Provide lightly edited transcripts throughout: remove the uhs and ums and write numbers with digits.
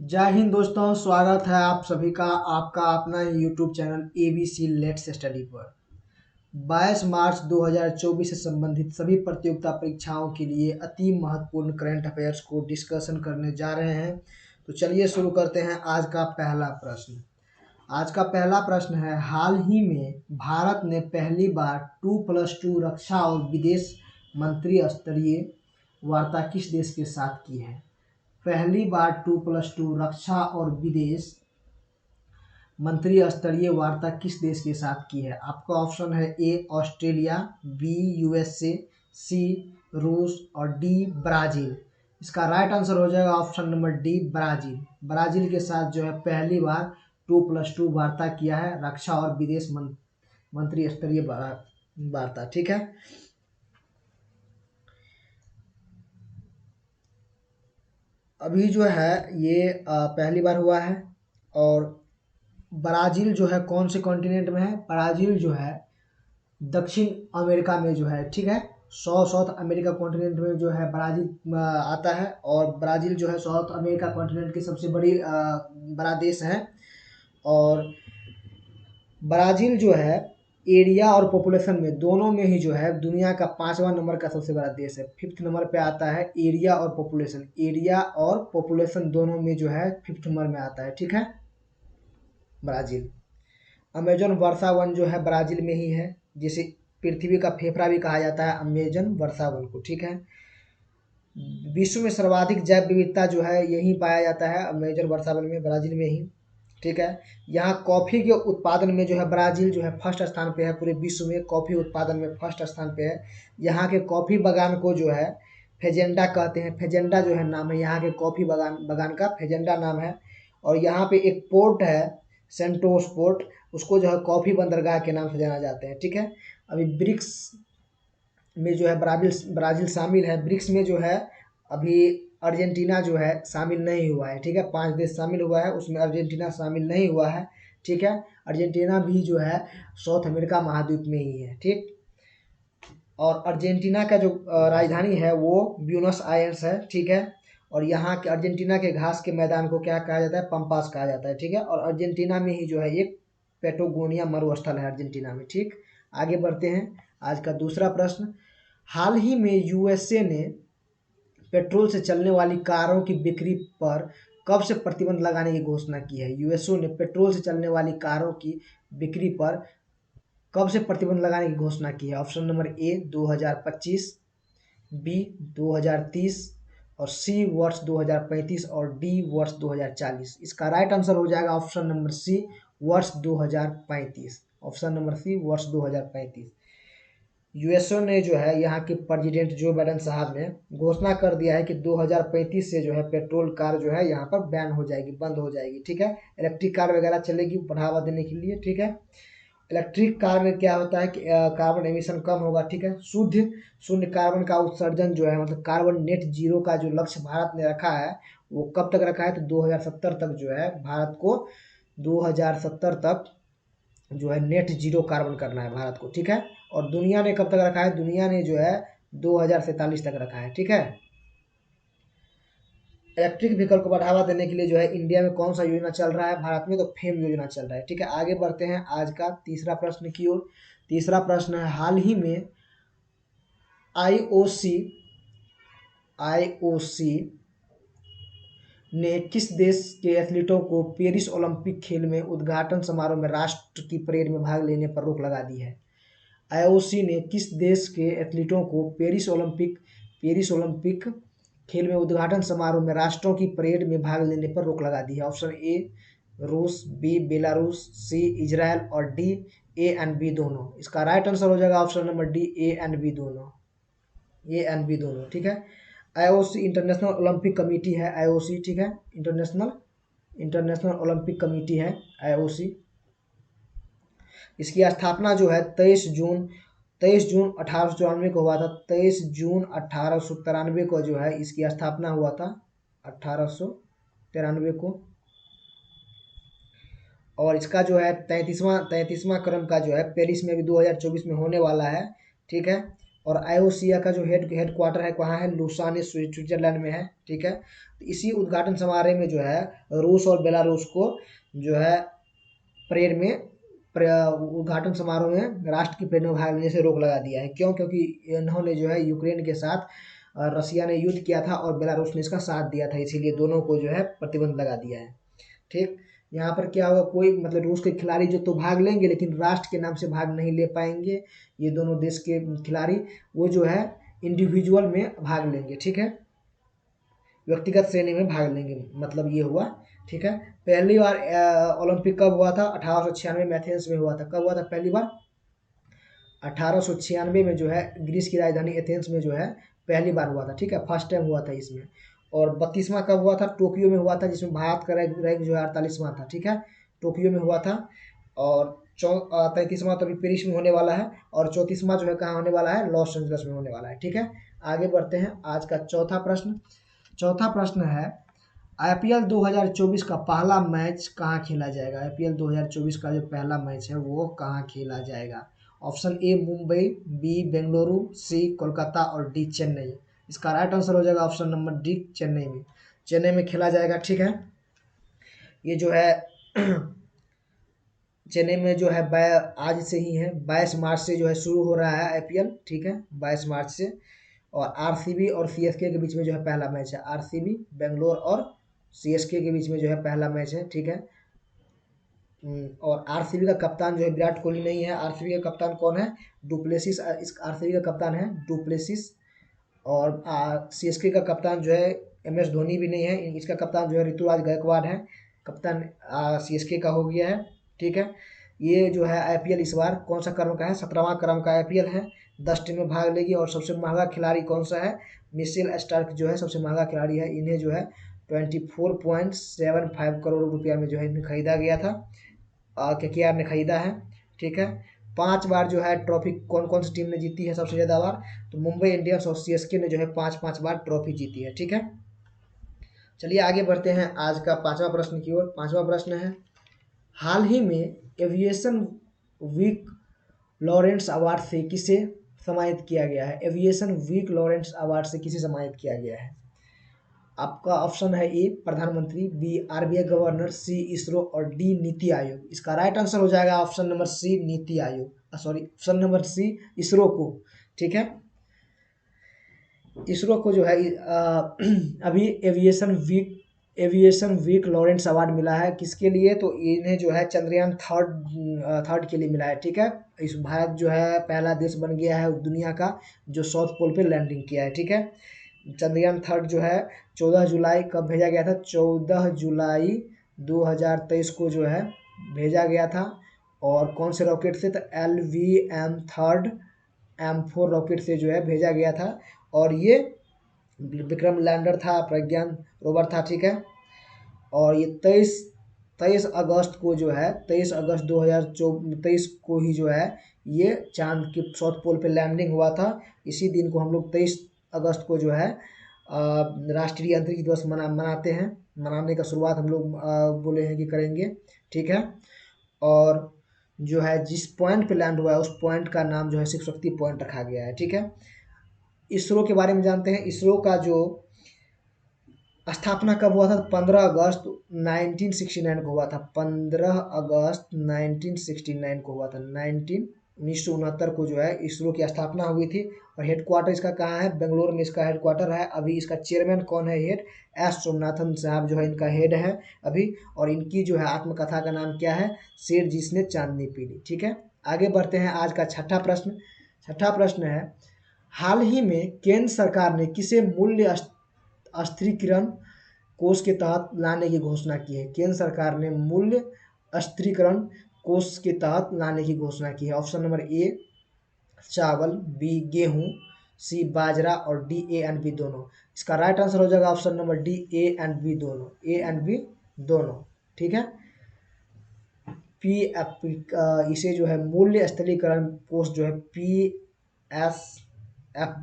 जय हिंद दोस्तों, स्वागत है आप सभी का आपका अपना YouTube channel ABC let's study पर। 22 मार्च 2024 से संबंधित सभी प्रतियोगिता परीक्षाओं के लिए अति महत्वपूर्ण करंट अफेयर्स को डिस्कशन करने जा रहे हैं। तो चलिए शुरू करते हैं। आज का पहला प्रश्न है, हाल ही में भारत ने पहली बार 2+2 रक्षा और विदेश मंत्री स्तरीय वार्ता किस देश के साथ की है? पहली बार 2+2 रक्षा और विदेश मंत्री स्तरीय वार्ता किस देश के साथ की है? आपका ऑप्शन है ए ऑस्ट्रेलिया, बी USA, सी रूस और डी ब्राजील। इसका राइट आंसर हो जाएगा option number D Brazil. Brazil के साथ जो है पहली बार 2+2 वार्ता किया है, रक्षा और विदेश मंत्री स्तरीय वार्ता। ठीक है, अभी जो है ये पहली बार हुआ है। और ब्राज़ील जो है कौन से कॉन्टिनेंट में है? ब्राज़ील जो है दक्षिण अमेरिका में जो है, ठीक है, साउथ अमेरिका कॉन्टिनेंट में जो है ब्राज़ील आता है। और ब्राज़ील जो है साउथ अमेरिका कॉन्टिनेंट की सबसे बड़ा देश है। और ब्राज़ील जो है एरिया और पॉपुलेशन में दोनों में ही जो है दुनिया का 5वां नंबर का सबसे बड़ा देश है। 5th नंबर पे आता है एरिया और पॉपुलेशन। एरिया और पॉपुलेशन दोनों में जो है 5th नंबर में आता है। ठीक है, ब्राज़ील। अमेजन वर्षा वन जो है ब्राज़ील में ही है, जिसे पृथ्वी का फेफड़ा भी कहा जाता है, अमेजन वर्षा वन को। ठीक है, विश्व में सर्वाधिक जैव विविधता जो है यहीं पाया जाता है, अमेजन वर्षा वन में, ब्राज़ील में ही। ठीक है, यहाँ कॉफ़ी के उत्पादन में जो है ब्राज़ील जो है फर्स्ट स्थान पे है, पूरे विश्व में कॉफ़ी उत्पादन में फर्स्ट स्थान पे है। यहाँ के कॉफ़ी बागान को जो है फेजेंडा कहते हैं। फेजेंडा जो है नाम है यहाँ के कॉफ़ी बागान का, फेजेंडा नाम है। और यहाँ पे एक पोर्ट है, सेंटोस पोर्ट, उसको जो है कॉफ़ी बंदरगाह के नाम से जाना जाते हैं। ठीक है, अभी ब्रिक्स में जो है ब्राज़ील शामिल है। ब्रिक्स में जो है अभी अर्जेंटीना जो है शामिल नहीं हुआ है। ठीक है, 5 देश शामिल हुआ है, उसमें अर्जेंटीना शामिल नहीं हुआ है। ठीक है, अर्जेंटीना भी जो है साउथ अमेरिका महाद्वीप में ही है। ठीक, और अर्जेंटीना का जो राजधानी है वो ब्यूनस आयर्स है। ठीक है, और यहाँ के अर्जेंटीना के घास के मैदान को क्या कहा जाता है? पंपास कहा जाता है। ठीक है, और अर्जेंटीना में ही जो है एक पेटागोनिया मरुस्थल है अर्जेंटीना में। ठीक, आगे बढ़ते हैं। आज का दूसरा प्रश्न, हाल ही में USA ने पेट्रोल से चलने वाली कारों की बिक्री पर कब से प्रतिबंध लगाने की घोषणा की है? USA ने पेट्रोल से चलने वाली कारों की बिक्री पर कब से प्रतिबंध लगाने की घोषणा की है? ऑप्शन नंबर ए 2025, बी 2030 और सी वर्ष 2035 और डी वर्ष 2040। इसका राइट आंसर हो जाएगा ऑप्शन नंबर सी वर्ष 2035। ऑप्शन नंबर सी वर्ष 2035। यूएसओ ने जो है यहाँ के प्रेसिडेंट जो बाइडेन साहब ने घोषणा कर दिया है कि 2035 से जो है पेट्रोल कार जो है यहाँ पर बैन हो जाएगी, बंद हो जाएगी। ठीक है, इलेक्ट्रिक कार वगैरह चलेगी बढ़ावा देने के लिए। ठीक है, इलेक्ट्रिक कार में क्या होता है कि कार्बन एमिशन कम होगा। ठीक है, शून्य कार्बन का उत्सर्जन जो है, मतलब कार्बन नेट जीरो का जो लक्ष्य भारत ने रखा है वो कब तक रखा है? तो 2070 तक जो है भारत को, 2070 तक जो है नेट जीरो कार्बन करना है भारत को। ठीक है, और दुनिया ने कब तक रखा है? दुनिया ने जो है 2047 तक रखा है। ठीक है, इलेक्ट्रिक व्हीकल को बढ़ावा देने के लिए जो है इंडिया में कौन सा योजना चल रहा है भारत में? तो फेम योजना चल रहा है। ठीक है, आगे बढ़ते हैं आज का तीसरा प्रश्न की ओर। तीसरा प्रश्न है, हाल ही में आईओसी ने किस देश के एथलीटों को पेरिस ओलंपिक खेल में उद्घाटन समारोह में राष्ट्र की परेड में भाग लेने पर रोक लगा दी है? आईओसी ने किस देश के एथलीटों को पेरिस ओलंपिक खेल में उद्घाटन समारोह में राष्ट्रों की परेड में भाग लेने पर रोक लगा दी है? ऑप्शन ए रूस, बी बेलारूस, सी इजराइल और डी ए एंड बी दोनों। इसका राइट आंसर हो जाएगा option number D A and B दोनों। ए एंड बी दोनों। ठीक है, आईओसी इंटरनेशनल ओलंपिक कमेटी है, आईओसी। ठीक है, इंटरनेशनल ओलंपिक कमेटी है आईओसी। इसकी स्थापना जो है 23 जून 1894 को हुआ था। 23 जून 1893 को जो है इसकी स्थापना हुआ था, 1893 को। और इसका जो है 33वां क्रम का जो है पेरिस में भी 2024 में होने वाला है। ठीक है, और आईओसिया का जो हेड क्वार्टर है कहाँ है, लुसाने स्विट्जरलैंड में है। ठीक है, तो इसी उद्घाटन समारोह में जो है रूस और बेलारूस को जो है परेड में उद्घाटन समारोह में राष्ट्र की परेड में भाग लेने से रोक लगा दिया है। क्यों? क्योंकि इन्होंने जो है यूक्रेन के साथ रसिया ने युद्ध किया था और बेलारूस ने इसका साथ दिया था, इसीलिए दोनों को जो है प्रतिबंध लगा दिया है। ठीक, यहाँ पर क्या होगा, कोई मतलब रूस के खिलाड़ी जो तो भाग लेंगे लेकिन राष्ट्र के नाम से भाग नहीं ले पाएंगे। ये दोनों देश के खिलाड़ी वो जो है इंडिविजुअल में भाग लेंगे। ठीक है, व्यक्तिगत श्रेणी में भाग लेंगे, मतलब ये हुआ। ठीक है, पहली बार ओलंपिक कब हुआ था? 1896 में एथेंस में हुआ था। कब हुआ था पहली बार? 1896 में जो है ग्रीस की राजधानी एथेंस में जो है पहली बार हुआ था। ठीक है, फर्स्ट टाइम हुआ था इसमें। और 32वां कब हुआ था? टोक्यो में हुआ था, जिसमें भारत का रैंक जो है 48वां था। ठीक है, टोक्यो में हुआ था। और 33वां तो अभी पेरिस में होने वाला है। और 34वां जो है कहाँ होने वाला है? लॉस एंजल्स में होने वाला है। ठीक है, आगे बढ़ते हैं। आज का चौथा प्रश्न, चौथा प्रश्न है आईपीएल 2024 का पहला मैच कहाँ खेला जाएगा? आईपीएल 2024 का जो पहला मैच है वो कहाँ खेला जाएगा? Option A Mumbai, B Bengaluru, C Kolkata और डी चेन्नई। इसका राइट आंसर हो जाएगा ऑप्शन नंबर डी, चेन्नई में। चेन्नई में खेला जाएगा। ठीक है, ये जो है चेन्नई में जो है आज से ही है, 22 मार्च से जो है शुरू हो रहा है आईपीएल। ठीक है, 22 मार्च से। और आरसीबी और सीएसके के बीच में जो है पहला मैच है। आरसीबी बेंगलोर और सीएसके के बीच में जो है पहला मैच है। ठीक है, और आरसीबी का कप्तान जो है विराट कोहली नहीं है। आरसीबी का कप्तान कौन है? डुप्लेसिस। इस आरसीबी का कप्तान है डुप्लेसिस। और सीएसके का कप्तान जो है एमएस धोनी भी नहीं है। इसका कप्तान जो है ऋतुराज गायकवाड़ है। कप्तान सीएसके का हो गया है। ठीक है, ये जो है आईपीएल इस बार कौन सा क्रम का है? 17वां क्रम का आईपीएल है। 10 टीमें भाग लेगी। और सबसे महंगा खिलाड़ी कौन सा है? मिशेल स्टार्क जो है सबसे महंगा खिलाड़ी है। इन्हें जो है 24.75 करोड़ रुपया में जो है इन्हें खरीदा गया था। केकेआर ने खरीदा है। ठीक है, 5 बार जो है ट्रॉफी कौन कौन सी टीम ने जीती है सबसे ज़्यादा बार? तो मुंबई इंडियंस और सीएसके ने जो है 5-5 बार ट्रॉफी जीती है। ठीक है, चलिए आगे बढ़ते हैं आज का पांचवा प्रश्न की ओर। पांचवा प्रश्न है हाल ही में एविएशन वीक लॉरेंस अवार्ड से किसे सम्मानित किया गया है? एविएशन वीक लॉरेंस अवार्ड से किसे सम्मानित किया गया है? आपका ऑप्शन है ए प्रधानमंत्री, बी आरबीआई गवर्नर, सी इसरो और डी नीति आयोग। इसका राइट आंसर हो जाएगा option number C NITI Aayog, sorry option number C ISRO को। ठीक है, इसरो को जो है अभी एविएशन वीक लॉरेंस अवार्ड मिला है। किसके लिए? तो इन्हें जो है चंद्रयान थर्ड के लिए मिला है। ठीक है, इस भारत जो है पहला देश बन गया है दुनिया का जो साउथ पोल पे लैंडिंग किया है। ठीक है, चंद्रयान थर्ड जो है 14 जुलाई कब भेजा गया था? 14 जुलाई 2023 को जो है भेजा गया था। और कौन से रॉकेट से? तो LVM-3 M4 रॉकेट से जो है भेजा गया था। और ये विक्रम लैंडर था, प्रज्ञान रोवर था। ठीक है, और ये 23 अगस्त को जो है 23 अगस्त 2023 को ही जो है ये चांद के साउथ पोल पे लैंडिंग हुआ था। इसी दिन को हम लोग 23 अगस्त को जो है राष्ट्रीय अंतरिक्ष दिवस मनाते हैं। मनाने का शुरुआत हम लोग बोले हैं कि करेंगे। ठीक है, और जो है जिस पॉइंट पे लैंड हुआ है उस पॉइंट का नाम जो है शिव शक्ति पॉइंट रखा गया है। ठीक है, इसरो के बारे में जानते हैं। इसरो का जो स्थापना कब हुआ था? 15 अगस्त 1969 को हुआ था। 15 अगस्त 1969 को हुआ था। 1969 को जो है इसरो की स्थापना हुई थी। और हेडक्वार्टर इसका कहाँ है? बेंगलोर में इसका हेडक्वार्टर है। अभी इसका चेयरमैन कौन है? हेड एस सोमनाथन साहब जो है इनका हेड है अभी। और इनकी जो है आत्मकथा का नाम क्या है? शेर जिसने चांदनी पी ली। ठीक है, आगे बढ़ते हैं। आज का छठा प्रश्न, छठा प्रश्न है हाल ही में केंद्र सरकार ने किसे मूल्य अस्थिरीकरण कोष के तहत लाने की घोषणा की है? केंद्र सरकार ने मूल्य अस्थिरीकरण कोष के तहत लाने की घोषणा की है। ऑप्शन नंबर ए चावल, बी गेहूं, सी बाजरा और डी ए एंड बी दोनों। इसका राइट आंसर हो जाएगा option number D A and B दोनों। ए एंड बी दोनों। ठीक है, इसे जो है मूल्य स्थिरीकरण कोष जो है PSF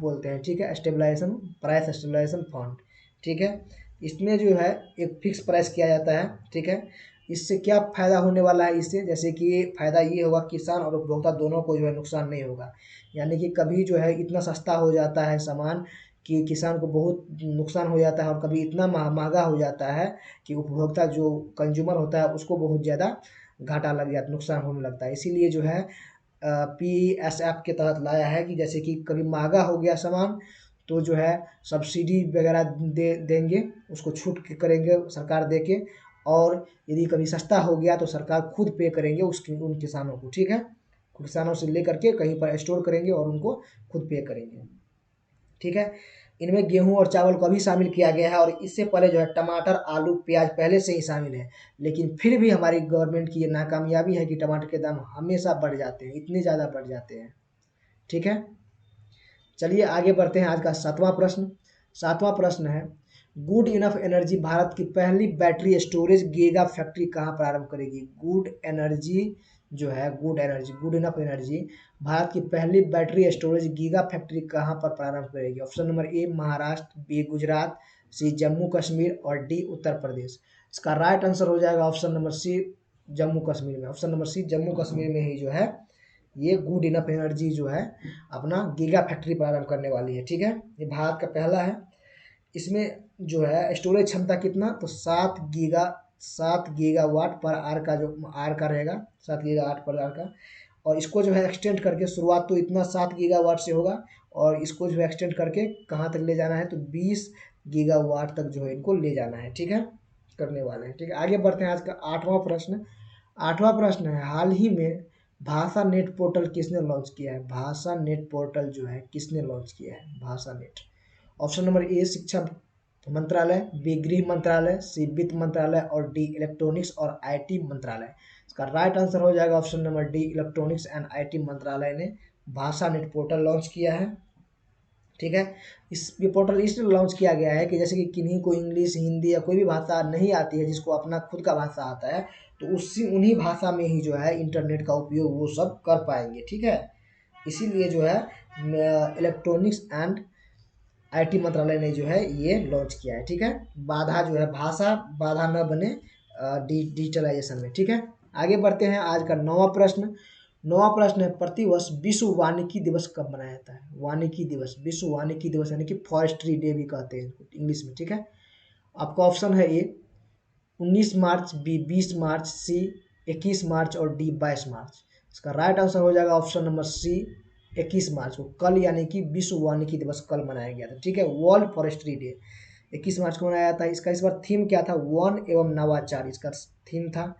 बोलते हैं। ठीक है, स्टेबलाइजेशन प्राइस स्टेबलाइजेशन फंड। ठीक है, इसमें जो है एक फिक्स प्राइस किया जाता है। ठीक है, इससे क्या फ़ायदा होने वाला है इससे, जैसे कि फ़ायदा ये होगा किसान और उपभोक्ता दोनों को जो है नुकसान नहीं होगा। यानी कि कभी जो है इतना सस्ता हो जाता है सामान कि किसान को बहुत नुकसान हो जाता है, और कभी इतना महंगा हो जाता है कि उपभोक्ता जो कंज्यूमर होता है उसको बहुत ज़्यादा घाटा लग जाता, नुकसान होने लगता है। इसीलिए जो है PSF के तहत लाया है कि जैसे कि कभी महंगा हो गया सामान तो जो है सब्सिडी वगैरह देंगे, उसको छूट करेंगे सरकार दे के, और यदि कभी सस्ता हो गया तो सरकार खुद पे करेंगे उन किसानों को, ठीक है। किसानों से लेकर के कहीं पर स्टोर करेंगे और उनको खुद पे करेंगे, ठीक है। इनमें गेहूं और चावल को भी शामिल किया गया है, और इससे पहले जो है टमाटर, आलू, प्याज पहले से ही शामिल है, लेकिन फिर भी हमारी गवर्नमेंट की ये नाकामयाबी है कि टमाटर के दाम हमेशा बढ़ जाते हैं, इतने ज़्यादा बढ़ जाते हैं, ठीक है। चलिए आगे बढ़ते हैं। आज का सातवां प्रश्न। सातवां प्रश्न है, गुड इनफ एनर्जी भारत की पहली बैटरी स्टोरेज गीगा फैक्ट्री कहाँ प्रारंभ करेगी? गुड एनर्जी जो है, गुड इनफ एनर्जी भारत की पहली बैटरी स्टोरेज गीगा फैक्ट्री कहाँ पर प्रारंभ करेगी? Option number A Maharashtra, B Gujarat, C Jammu Kashmir और डी उत्तर प्रदेश। इसका राइट आंसर हो जाएगा option number C, Jammu Kashmir में। Option number C, Jammu Kashmir में ही जो है ये गुड इनफ एनर्जी जो है अपना गीगा फैक्ट्री प्रारंभ करने वाली है, ठीक है। ये भारत का पहला है। इसमें जो है स्टोरेज क्षमता कितना, तो 7 गीगावाट पर आर का, जो आर का रहेगा 7 गीगावाट पर आर का, और इसको जो है एक्सटेंड करके, शुरुआत तो इतना 7 गीगावाट से होगा, और इसको जो है एक्सटेंड करके कहाँ तक ले जाना है, तो 20 गीगावाट तक जो है इनको ले जाना है, ठीक है, करने वाले हैं, ठीक है। आगे बढ़ते हैं। आज का आठवां प्रश्न। आठवां प्रश्न है, हाल ही में भाषा नेट पोर्टल किसने लॉन्च किया है? भाषा नेट पोर्टल जो है किसने लॉन्च किया है, भाषा नेट? ऑप्शन नंबर ए शिक्षा मंत्रालय, बी गृह मंत्रालय, सी वित्त मंत्रालय और डी इलेक्ट्रॉनिक्स और आईटी मंत्रालय। इसका राइट आंसर हो जाएगा option number D, electronics and IT मंत्रालय ने भाषा नेट पोर्टल लॉन्च किया है, ठीक है। ये पोर्टल इसलिए लॉन्च किया गया है कि जैसे कि किन्हीं को इंग्लिश, हिंदी या कोई भी भाषा नहीं आती है, जिसको अपना खुद का भाषा आता है, तो उन्हीं भाषा में ही जो है इंटरनेट का उपयोग वो सब कर पाएंगे, ठीक है। इसीलिए जो है इलेक्ट्रॉनिक्स एंड आईटी मंत्रालय ने जो है ये लॉन्च किया है, ठीक है। बाधा जो है, भाषा बाधा न बने डिजिटलाइजेशन में, ठीक है। आगे बढ़ते हैं। आज का नौवां प्रश्न। नौवां प्रश्न है, प्रतिवर्ष विश्व वानिकी दिवस कब मनाया जाता है? वानिकी दिवस, विश्व वानिकी दिवस यानी कि फॉरेस्ट्री डे भी कहते हैं इंग्लिश में, ठीक है। आपका ऑप्शन है ए 19 मार्च, बी 20 मार्च, सी 21 मार्च और डी 22 मार्च। इसका राइट आंसर हो जाएगा ऑप्शन नंबर सी, 21 मार्च को, कल, यानी कि विश्व वानिकी दिवस कल मनाया गया था, ठीक है। वर्ल्ड फॉरेस्ट्री डे 21 मार्च को मनाया था। इसका इस बार थीम क्या था? वन एवं नवाचार इसका थीम था।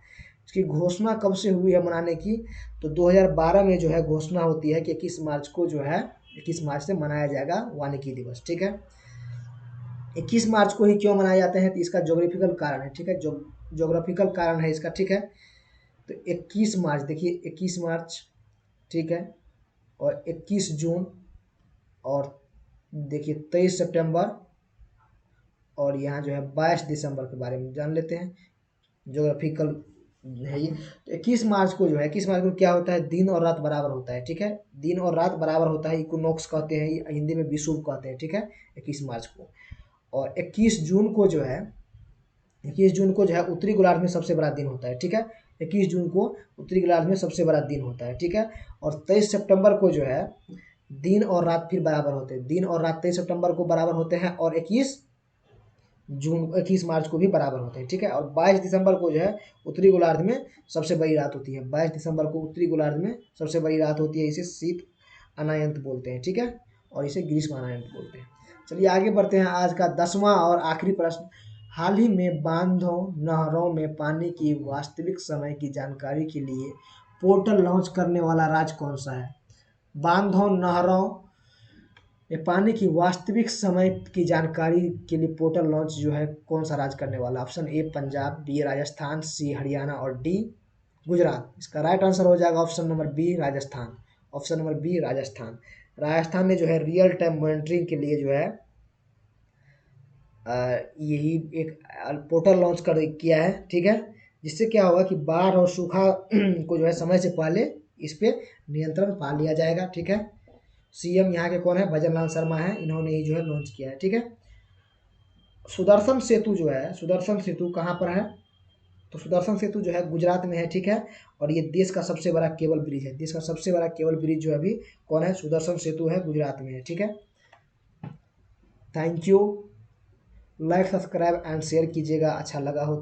इसकी घोषणा कब से हुई है मनाने की? तो 2012 में जो है घोषणा होती है कि 21 मार्च को जो है 21 मार्च से मनाया जाएगा वानिकी दिवस, ठीक है। 21 मार्च को ही क्यों मनाए जाते हैं? तो इसका जोग्राफिकल कारण है, ठीक है। जोग्राफिकल कारण है इसका, ठीक है। तो 21 मार्च, देखिए 21 मार्च, ठीक है, और 21 जून, और देखिए 23 सितंबर, और यहाँ जो है 22 दिसंबर के बारे में जान लेते हैं। जोग्राफिकल है ये। तो 21 मार्च को जो है, 21 मार्च को क्या होता है? दिन और रात बराबर होता है, ठीक है। दिन और रात बराबर होता है, इक्विनॉक्स कहते हैं, हिंदी में विषुव कहते हैं, ठीक है, 21 मार्च को। और 21 जून को जो है, 21 जून को जो है उत्तरी गोलार्ध में सबसे बड़ा दिन होता है, ठीक है। 21 जून को उत्तरी गोलार्ध में सबसे बड़ा दिन होता है, ठीक है। और 23 सितंबर को जो है दिन और रात फिर बराबर होते हैं, दिन और रात 23 सितंबर को बराबर होते हैं, और 21 मार्च को भी बराबर होते हैं, ठीक है। और 22 दिसंबर को जो है उत्तरी गोलार्ध में सबसे बड़ी रात होती है। 22 दिसंबर को उत्तरी गोलार्ध में सबसे बड़ी रात होती है। इसे शीत अनायंत बोलते हैं, ठीक है, और इसे ग्रीष्म अनायंत बोलते हैं। चलिए आगे बढ़ते हैं। आज का 10वां और आखिरी प्रश्न। हाल ही में बांधों, नहरों में पानी की वास्तविक समय की जानकारी के लिए पोर्टल लॉन्च करने वाला राज्य कौन सा है? बांधों, नहरों में पानी की वास्तविक समय की जानकारी के लिए पोर्टल लॉन्च जो है कौन सा राज्य करने वाला? Option A Punjab, B Rajasthan, C Haryana और डी गुजरात। इसका राइट आंसर हो जाएगा option number B, Rajasthan. Option number B, Rajasthan. Rajasthan ने जो है रियल टाइम मॉनिटरिंग के लिए जो है यही एक पोर्टल लॉन्च कर किया है, ठीक है। जिससे क्या होगा कि बाढ़ और सूखा को जो है समय से पहले इस पे नियंत्रण पा लिया जाएगा, ठीक है। सीएम यहाँ के कौन है? भजन लाल शर्मा है, इन्होंने ही जो है लॉन्च किया है, ठीक है। सुदर्शन सेतु जो है, सुदर्शन सेतु कहाँ पर है? तो सुदर्शन सेतु जो है गुजरात में है, ठीक है। और ये देश का सबसे बड़ा केबल ब्रिज है। देश का सबसे बड़ा केबल ब्रिज जो अभी कौन है, सुदर्शन सेतु है, गुजरात में है, ठीक है। Thank you. Like subscribe and share कीजिएगा अच्छा लगा हो।